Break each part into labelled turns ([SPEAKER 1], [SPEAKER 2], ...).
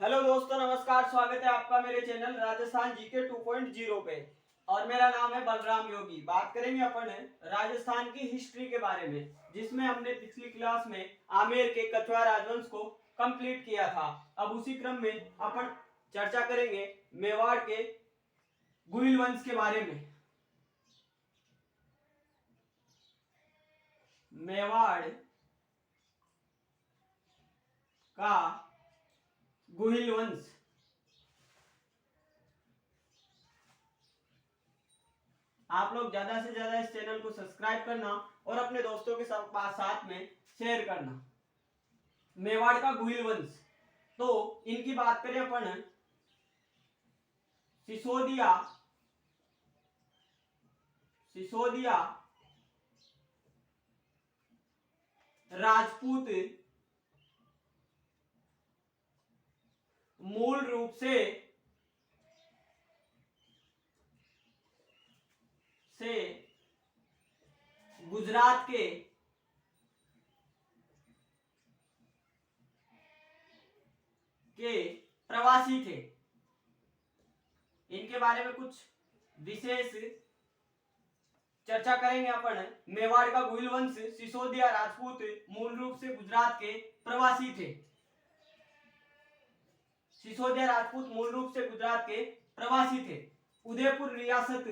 [SPEAKER 1] Hello दोस्तों, नमस्कार। स्वागत है आपका मेरे चैनल राजस्थान जीके 2.0 पे। और मेरा नाम है बलराम योगी। बात करेंगे अपन राजस्थान की हिस्ट्री के बारे में, जिसमें हमने पिछली क्लास में आमेर के कछवाहा राजवंश को कंप्लीट किया था। अब उसी क्रम में अपन चर्चा करेंगे मेवाड़ के गुहिल वंश के बारे में। मेवाड़ का गुहिल वंश। आप लोग ज्यादा से ज्यादा इस चैनल को सब्सक्राइब करना और अपने दोस्तों के साथ में शेयर करना। मेवाड़ का गुहिल वंश, तो इनकी बात करें अपन सिसोदिया राजपूत मूल रूप से गुजरात के प्रवासी थे। इनके बारे में कुछ विशेष चर्चा करेंगे अपन। मेवाड़ का गुहिल वंश सिसोदिया राजपूत मूल रूप से गुजरात के प्रवासी थे। सिसोदिया राजपूत मूल रूप से गुजरात के प्रवासी थे। उदयपुर रियासत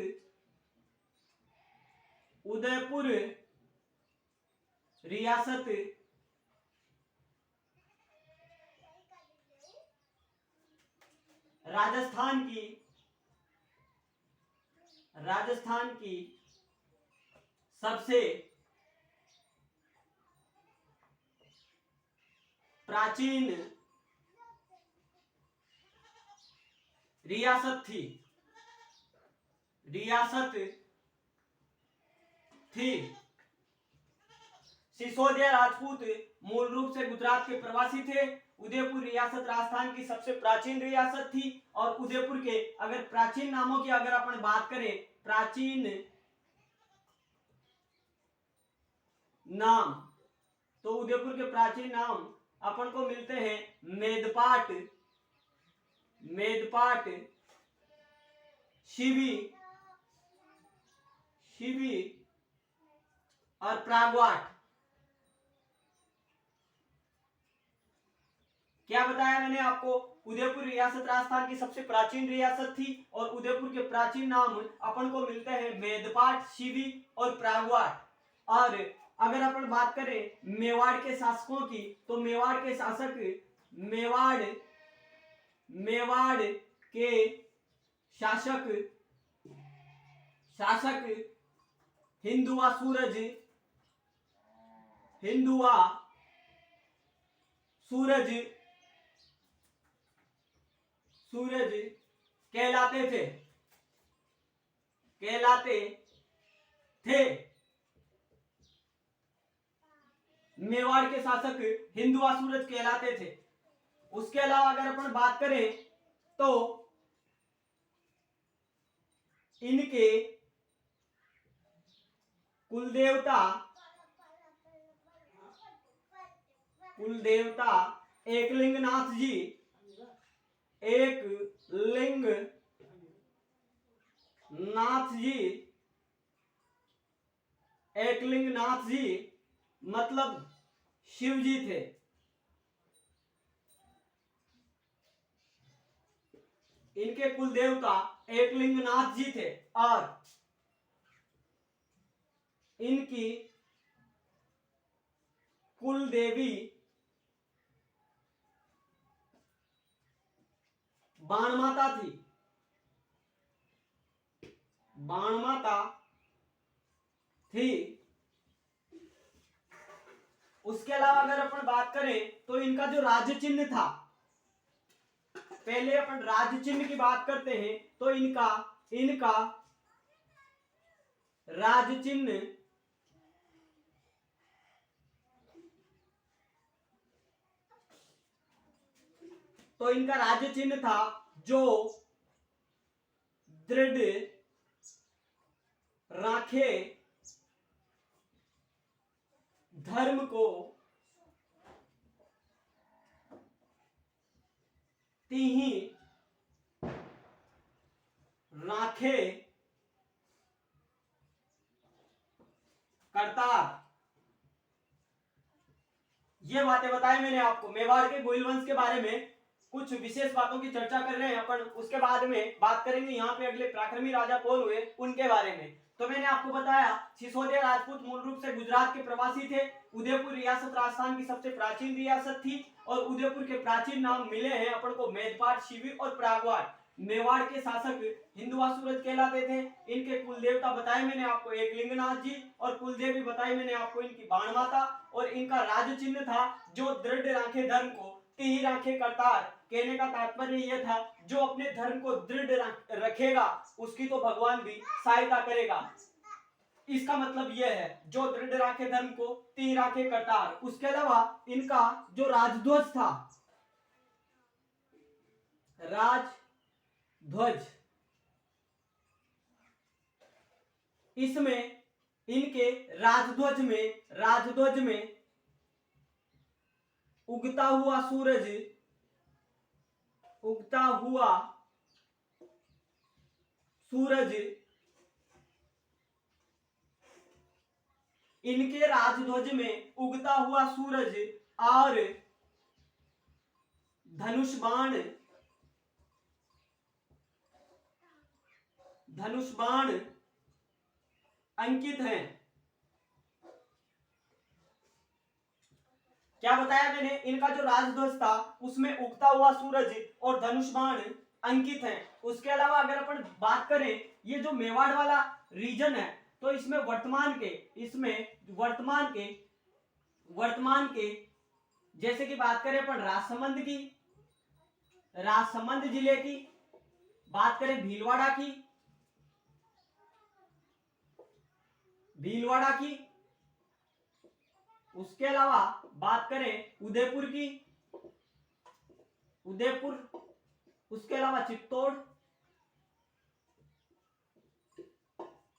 [SPEAKER 1] राजस्थान की सबसे प्राचीन रियासत थी। सिसोदिया राजपूत मूल रूप से गुजरात के प्रवासी थे। उदयपुर रियासत राजस्थान की सबसे प्राचीन रियासत थी। और उदयपुर के अगर प्राचीन नामों की अगर अपन बात करें, प्राचीन नाम, तो उदयपुर के प्राचीन नाम अपन को मिलते हैं मेदपाट, शिवी और प्रागवाट। क्या बताया मैंने आपको? उदयपुर रियासत राजस्थान की सबसे प्राचीन रियासत थी और उदयपुर के प्राचीन नाम अपन को मिलते हैं मेदपाट, शिवी और प्रागवाट। और अगर अपन बात करें मेवाड़ के शासकों की, तो मेवाड़ के शासक हिंदुआ सूरज कहलाते थे। मेवाड़ के शासक हिंदुआ सूरज कहलाते थे। उसके अलावा अगर अपन बात करें तो इनके कुलदेवता एकलिंगनाथ जी मतलब शिव जी थे। इनके कुल देवता एकलिंगनाथ जी थे और इनकी कुल देवी बाणमाता थी। उसके अलावा अगर अपन बात करें तो इनका जो राज्य चिन्ह था, पहले अपन राज्य चिन्ह की बात करते हैं, तो इनका राज्य चिन्ह था जो दृढ़ राखे धर्म को तिहि राखे करतार। ये बातें बताई मैंने आपको। मेवाड़ के गोइल वंश के बारे में कुछ विशेष बातों की चर्चा कर रहे हैं अपन। उसके बाद में बात करेंगे यहाँ पे अगले पराक्रमी राजा कौन हुए उनके बारे में। तो मैंने आपको बताया सिसोदिया राजपूत मूल रूप से गुजरात के प्रवासी थे। उदयपुर रियासत राजस्थान की सबसे प्राचीन रियासत थी और उदयपुर के प्राचीन नाम मिले हैं अपन को मेदपाट, शिवी और प्रागवाड़। मेवाड़ के शासक हिंदुवासुरज कहलाते थे। इनके कुल देवता बताए मैंने आपको एकलिंगनाथ जी और कुलदेवी बताई मैंने आपको इनकी बाण माता। और इनका राज चिन्ह था जो दृढ़ राखे धर्म को तिहि राखे करतार। कहने का तात्पर्य यह था जो अपने धर्म को दृढ़ रखेगा उसकी तो भगवान भी सहायता करेगा। इसका मतलब यह है जो दृढ़ राखे धर्म को तिहि राखे करतार। उसके अलावा इनका जो राजध्वज था, राजध्वज, इसमें इनके राजध्वज में उगता हुआ सूरज इनके राजध्वज में उगता हुआ सूरज और धनुष बाण अंकित हैं। क्या बताया मैंने? इनका जो राजध्वज था उसमें उगता हुआ सूरज और धनुष बाण अंकित हैं। उसके अलावा अगर अपन बात करें ये जो मेवाड़ वाला रीजन है तो इसमें वर्तमान के जैसे कि बात करें अपन राजसमंद जिले की, बात करें भीलवाड़ा की, उसके अलावा बात करें उदयपुर, उसके अलावा चित्तौड़,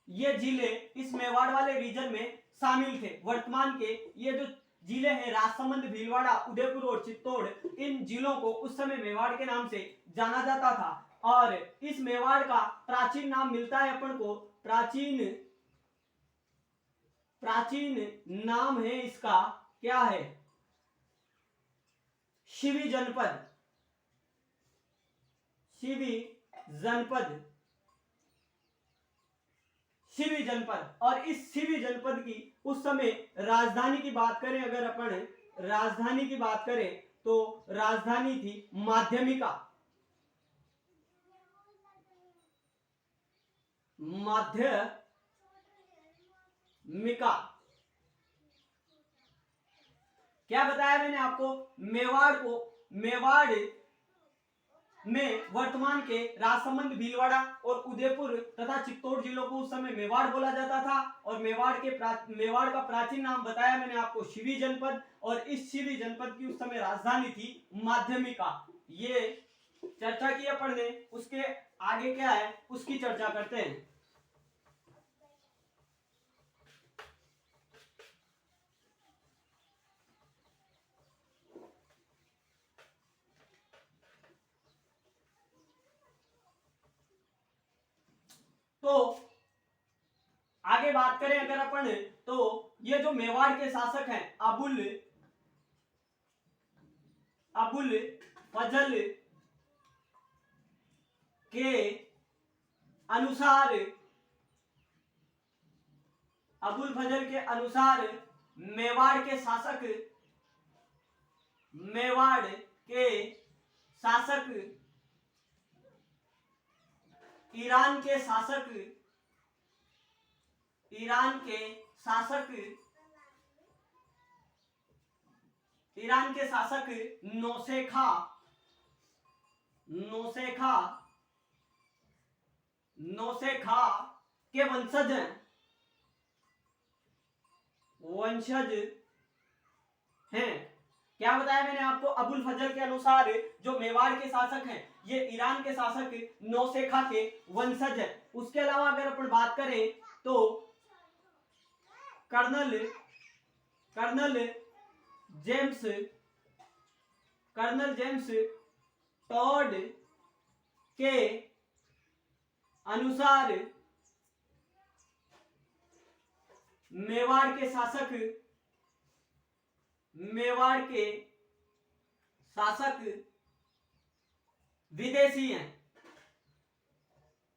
[SPEAKER 1] ये जिले इस मेवाड़ वाले रीजन में शामिल थे। वर्तमान के ये जो जिले हैं राजसमंद, भीलवाड़ा, उदयपुर और चित्तौड़, इन जिलों को उस समय मेवाड़ के नाम से जाना जाता था। और इस मेवाड़ का प्राचीन नाम मिलता है अपन को, प्राचीन नाम है इसका, क्या है? शिवी जनपद। और इस शिवी जनपद की उस समय राजधानी की बात करें, अगर अपन राजधानी की बात करें तो राजधानी थी माध्यमिका। क्या बताया मैंने आपको? मेवाड़ में वर्तमान के राजसमंद, भीलवाड़ा और उदयपुर तथा चित्तौड़ जिलों को उस समय मेवाड़ बोला जाता था। और मेवाड़ का प्राचीन नाम बताया मैंने आपको शिवी जनपद। और इस शिवी जनपद की उस समय राजधानी थी माध्यमिका। ये चर्चा की अपन ने, उसके आगे क्या है उसकी चर्चा करते हैं। तो आगे बात करें अगर अपन, तो ये जो मेवाड़ के शासक हैं अबुल फजल के अनुसार मेवाड़ के शासक ईरान के शासक नौसेखा के वंशज हैं। क्या बताया मैंने आपको? अबुल फजल के अनुसार जो मेवाड़ के शासक हैं ये ईरान के शासक नौसेखा के वंशज हैं। उसके अलावा अगर अपन बात करें तो कर्नल जेम्स टॉड के अनुसार मेवाड़ के शासक विदेशी हैं।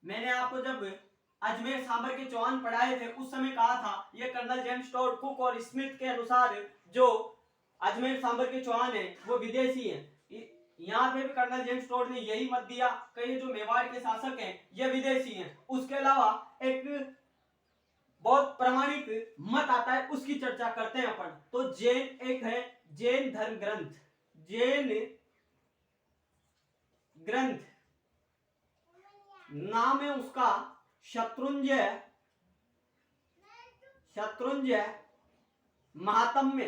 [SPEAKER 1] मैंने आपको जब अजमेर सांबर के चौहान पढ़ाए थे उस समय कहा था ये कर्नल जेम्स टॉड, कुक और स्मिथ के अनुसार जो अजमेर सांबर के चौहान है वो विदेशी हैं। यहाँ पे भी कर्नल जेम्स टॉड ने यही मत दिया कि ये जो मेवाड़ के शासक हैं ये विदेशी हैं। उसके अलावा एक बहुत प्रामाणिक मत आता है उसकी चर्चा करते हैं अपन। तो जैन एक है जैन धर्म ग्रंथ, जैन ग्रंथ नाम है उसका शत्रुंजय महात्म्य।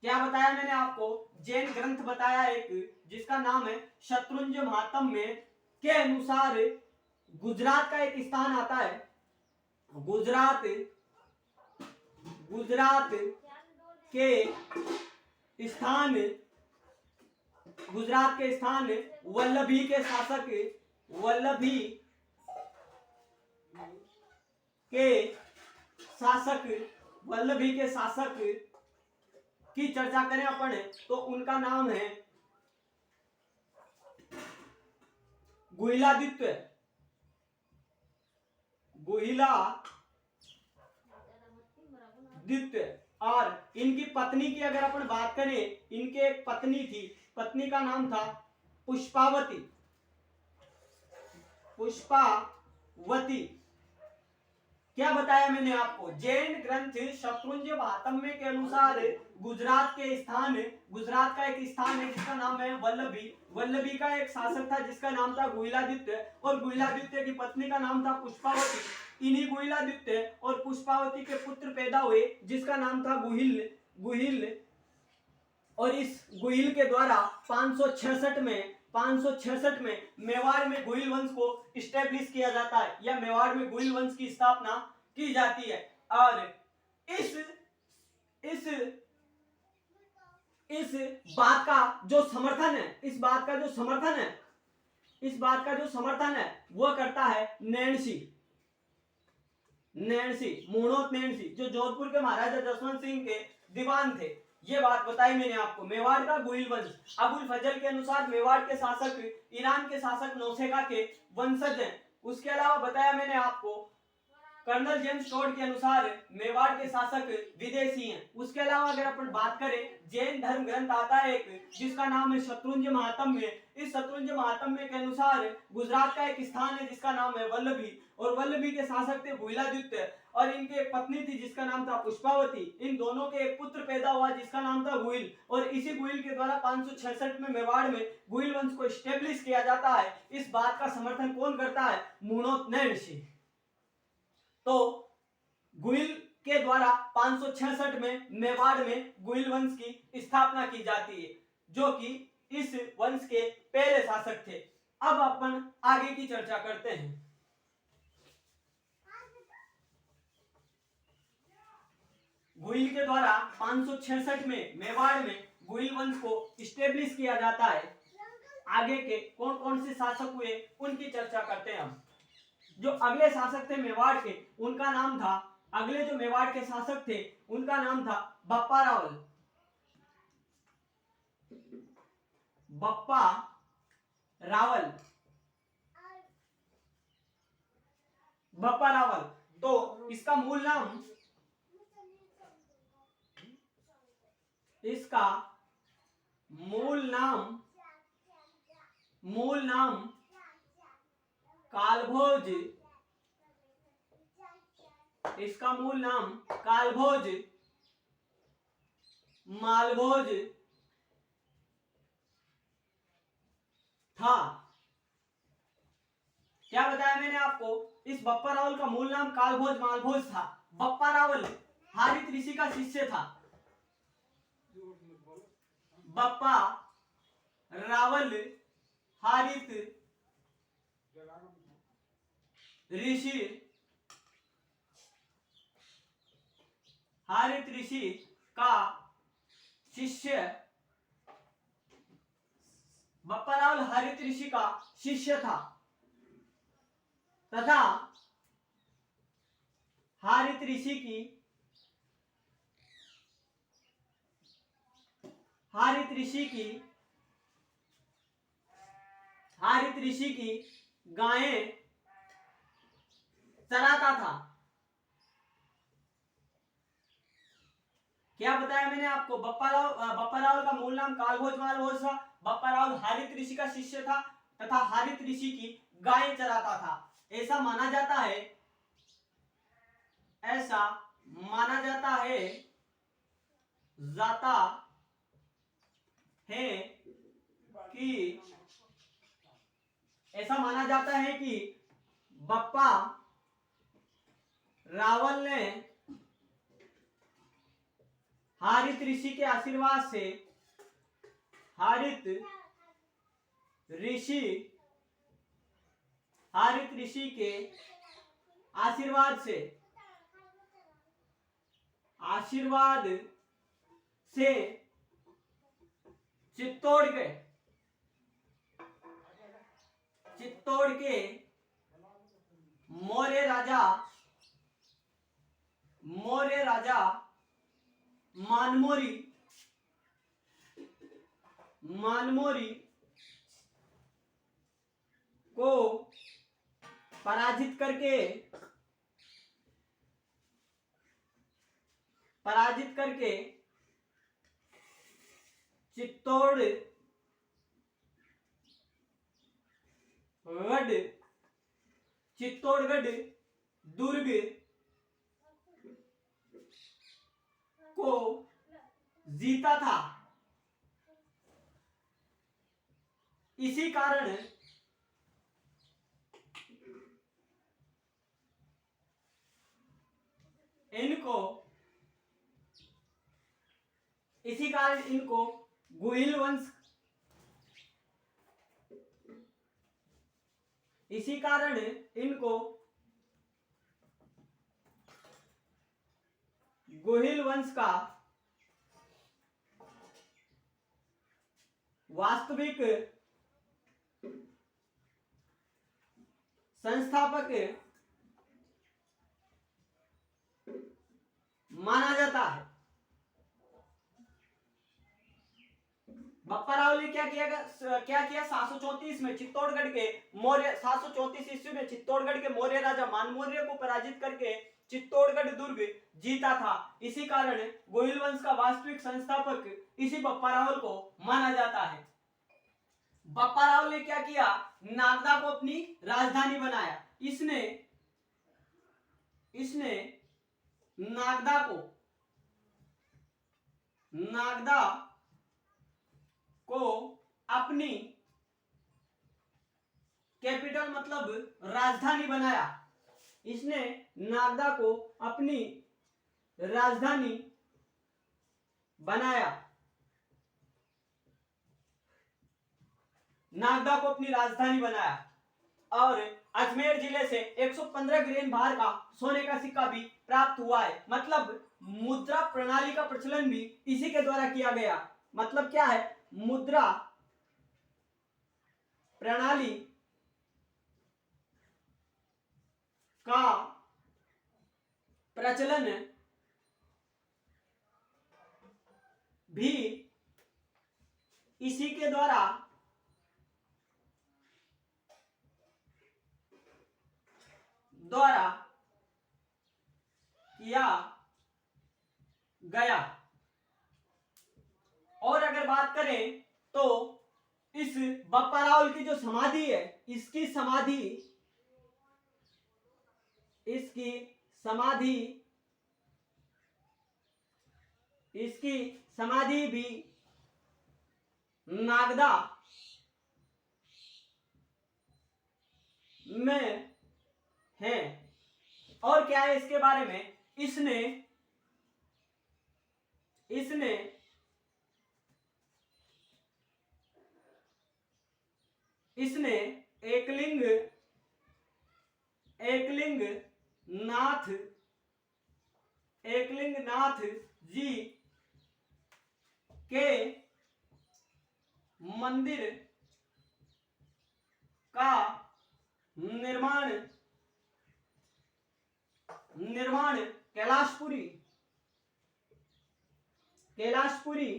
[SPEAKER 1] क्या बताया मैंने आपको? जैन ग्रंथ बताया एक जिसका नाम है शत्रुंजय महात्म्य के अनुसार गुजरात का एक स्थान आता है, गुजरात के स्थान वल्लभी के शासक की चर्चा करें अपन तो उनका नाम है गुहिलादित्य। और इनकी पत्नी की अगर अपन बात करें, इनके एक पत्नी थी, पत्नी का नाम था पुष्पावती। क्या बताया मैंने आपको? जैन ग्रंथ शत्रुंजय महात्म्य के अनुसार गुजरात का एक स्थान है जिसका नाम है वल्लभी का एक शासक था जिसका नाम था गुहिलादित्य और गुहिलादित्य की पत्नी का नाम था पुष्पावती। इन्हीं गुहिलादित्य और पुष्पावती के पुत्र पैदा हुए जिसका नाम था गुहिल और इस गुहिल के द्वारा 566 में मेवाड़ में गुहिल वंश को इस्टेब्लिश किया जाता है या मेवाड़ में गुहिल वंश की स्थापना की जाती है। और इस बात का जो समर्थन है वो करता है नैणसी जो जोधपुर के महाराजा जसवंत सिंह के दीवान थे। ये बात बताई मैंने आपको। मेवाड़ का गुहिल वंश अबुल फजल के अनुसार मेवाड़ के शासक ईरान के शासक नौसेखा के वंशज हैं। उसके अलावा बताया मैंने आपको कर्नल जेम्स टॉड के अनुसार मेवाड़ के शासक विदेशी हैं। उसके अलावा अगर अपन बात करें जैन धर्म ग्रंथ आता है एक जिसका नाम है शत्रुंजय महात्म्य। इस शत्रुंजय महात्म्य के अनुसार गुजरात का एक स्थान है जिसका नाम है वल्लभी और वल्लभी के शासक थे गुहिलादित्य और इनकी एक पत्नी थी जिसका नाम था पुष्पावती। इन दोनों के एक पुत्र पैदा हुआ जिसका नाम था गुहिल और इसी गुहिल के द्वारा 566 में मेवाड़ में गुहिल वंश को स्टेब्लिश किया जाता है। इस बात का समर्थन कौन करता है? मुणोत नैणसी। तो गुहिल के द्वारा 566 में मेवाड़ में गुहिल वंश की स्थापना की जाती है जो कि इस वंश के पहले शासक थे। अब अपन आगे की चर्चा करते हैं। गुहिल के द्वारा 566 में मेवाड़ में गुहिल वंश को स्टेब्लिश किया जाता है। आगे के कौन कौन से शासक हुए उनकी चर्चा करते हैं हम। जो अगले शासक थे मेवाड़ के उनका नाम था बप्पा रावल। तो इसका मूल नाम कालभोज। इसका मूल नाम कालभोज मालभोज था। क्या बताया मैंने आपको? इस बप्पा रावल का मूल नाम कालभोज मालभोज था। बप्पा रावल हारित ऋषि का शिष्य था। बप्पा रावल हारित ऋषि का शिष्य, बप्पा रावल हरित ऋषि का शिष्य था तथा हरित ऋषि की गायें चराता था। क्या बताया मैंने आपको? बप्पा रावल का मूल नाम कालभोज मालभोज था। बप्पा रावल हरित ऋषि का शिष्य था तथा हरित ऋषि की गायें चराता था। ऐसा माना जाता है कि बप्पा रावल ने हरित ऋषि के आशीर्वाद से हरित ऋषि के आशीर्वाद से चित्तौड़ के मौर्य राजा मानमोरी को पराजित करके चित्तौड़गढ़ दुर्ग को जीता था। इसी कारण इनको गोहिल वंश का वास्तविक संस्थापक माना जाता है। बप्पा रावल ने क्या किया 734 में चित्तौड़गढ़ के मौर्य 734 ईस्वी में चित्तौड़गढ़ के मौर्य राजा मानमौर्य को पराजित करके चित्तौड़गढ़ दुर्ग जीता था। इसी कारण गोहिल वंश का वास्तविक संस्थापक इसी बप्पा रावल को माना जाता है। बप्पा रावल ने क्या किया? नागदा को अपनी राजधानी बनाया। इसने नागदा को अपनी कैपिटल मतलब राजधानी बनाया। इसने नागदा को अपनी राजधानी बनाया। और अजमेर जिले से 115 ग्रेन भार का सोने का सिक्का भी प्राप्त हुआ है। मतलब मुद्रा प्रणाली का प्रचलन भी इसी के द्वारा किया गया। मतलब क्या है? मुद्रा प्रणाली का प्रचलन भी इसी के द्वारा किया गया। और अगर बात करें तो इस बप्पा रावल की जो समाधि है, इसकी समाधि भी नागदा में है। और क्या है इसके बारे में? इसने एकलिंग नाथ जी के मंदिर का निर्माण कैलाशपुरी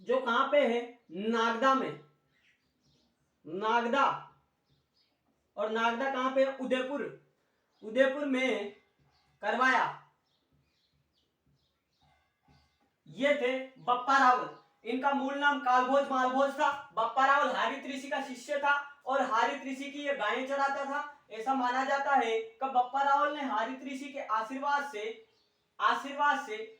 [SPEAKER 1] जो कहां पे है, नागदा में, नागदा। और नागदा कहां पे है, उदयपुर में करवाया। ये थे बप्पा रावल। इनका मूल नाम कालभोज मालभोज था। बप्पा रावल हारित ऋषि का शिष्य था और हारित ऋषि की ये गायें चराता था। ऐसा माना जाता है कि बप्पा रावल ने हारित ऋषि के आशीर्वाद से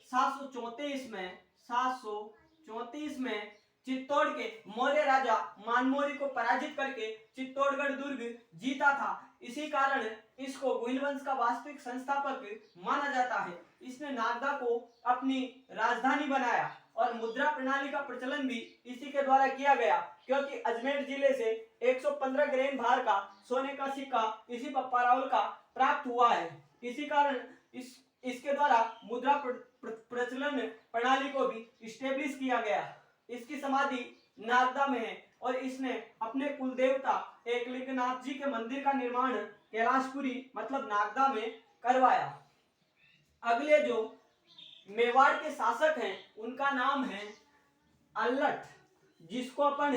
[SPEAKER 1] 734 में चित्तौड़ के मौर्य राजा मानमोरी को पराजित करके चित्तौड़गढ़ दुर्ग जीता था। इसी कारण इसको गुहिल वंश का वास्तविक संस्थापक माना जाता है। इसने नागदा को अपनी राजधानी बनाया और मुद्रा प्रणाली का प्रचलन भी इसी के द्वारा किया गया, क्योंकि अजमेर जिले से 115 ग्रेन भार का सोने का सिक्का इसी बप्पा रावल का प्राप्त हुआ है। इसी कारण इसके द्वारा मुद्रा प्रचलन प्रणाली को भी स्टेब्लिश किया गया। इसकी समाधि नागदा में है और इसने अपने कुल देवता एकलिंगनाथ जी के मंदिर का निर्माण कैलाशपुरी मतलब नागदा में करवाया। अगले जो मेवाड़ के शासक हैं उनका नाम है अल्लट, जिसको अपन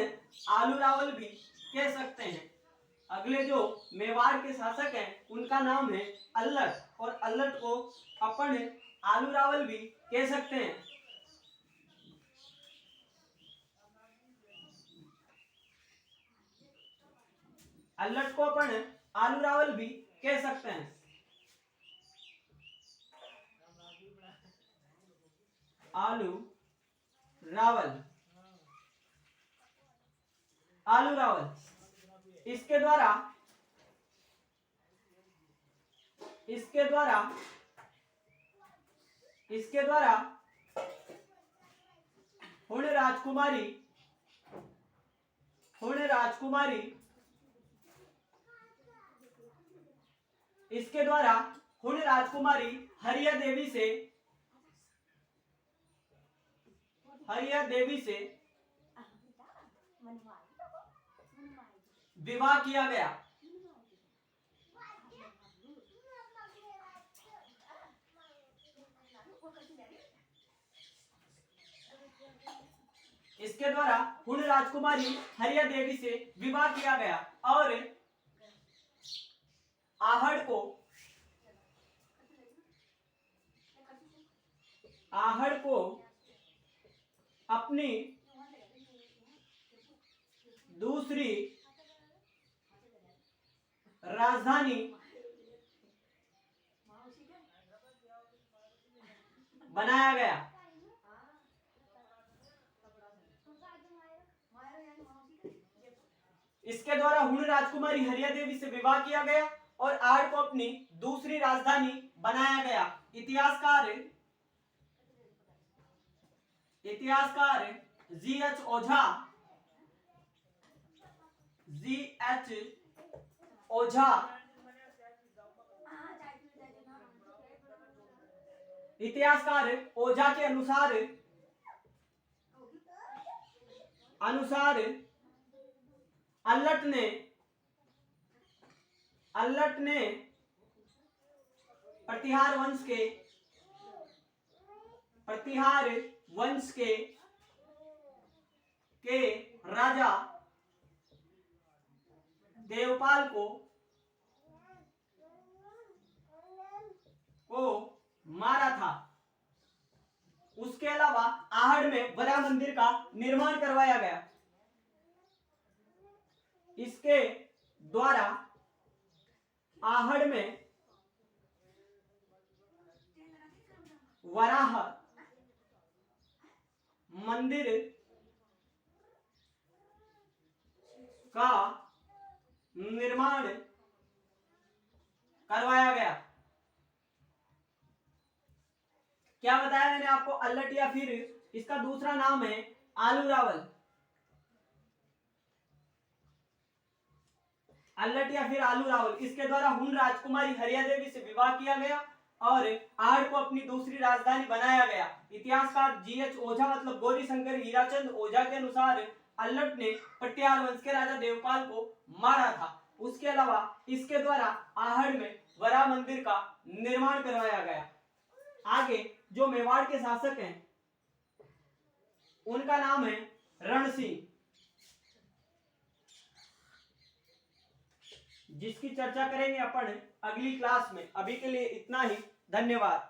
[SPEAKER 1] आलू रावल भी कह सकते हैं। अगले जो मेवाड़ के शासक हैं उनका नाम है अल्लट और अल्लट को अपन आलू रावल भी कह सकते हैं। अल्लट को अपन आलू रावल भी कह सकते हैं। आलू रावल इसके द्वारा हुण राजकुमारी हरिया देवी से विवाह किया गया। इसके द्वारा हुण राजकुमारी हरिया देवी से विवाह किया गया और आहड़ को अपनी दूसरी राजधानी बनाया गया। इसके द्वारा हुण राजकुमारी हरिया देवी से विवाह किया गया और आहड़ को अपनी दूसरी राजधानी बनाया गया। इतिहासकार जी.एच. ओझा इतिहासकार ओझा के अनुसार अल्लट ने प्रतिहार वंश के राजा देवपाल को मारा था। उसके अलावा आहड़ में वरा मंदिर का निर्माण करवाया गया। इसके द्वारा आहड़ में वराह मंदिर का निर्माण करवाया गया। क्या बताया मैंने आपको, अल्लट या फिर इसका दूसरा नाम है आलू रावल। अल्लट या फिर आलू रावल, इसके द्वारा हुण राजकुमारी हरिया देवी से विवाह किया गया और आहड़ को अपनी दूसरी राजधानी बनाया गया। इतिहासकार जीएच ओझा मतलब गौरी शंकर हीराचंद ओझा के अनुसार अल्लट ने पटियाल वंश के राजा देवपाल को मारा था। उसके अलावा इसके द्वारा आहड़ में वरा मंदिर का निर्माण करवाया गया। आगे जो मेवाड़ के शासक हैं उनका नाम है रण सिंह, जिसकी चर्चा करेंगे अपन अगली क्लास में। अभी के लिए इतना ही, धन्यवाद।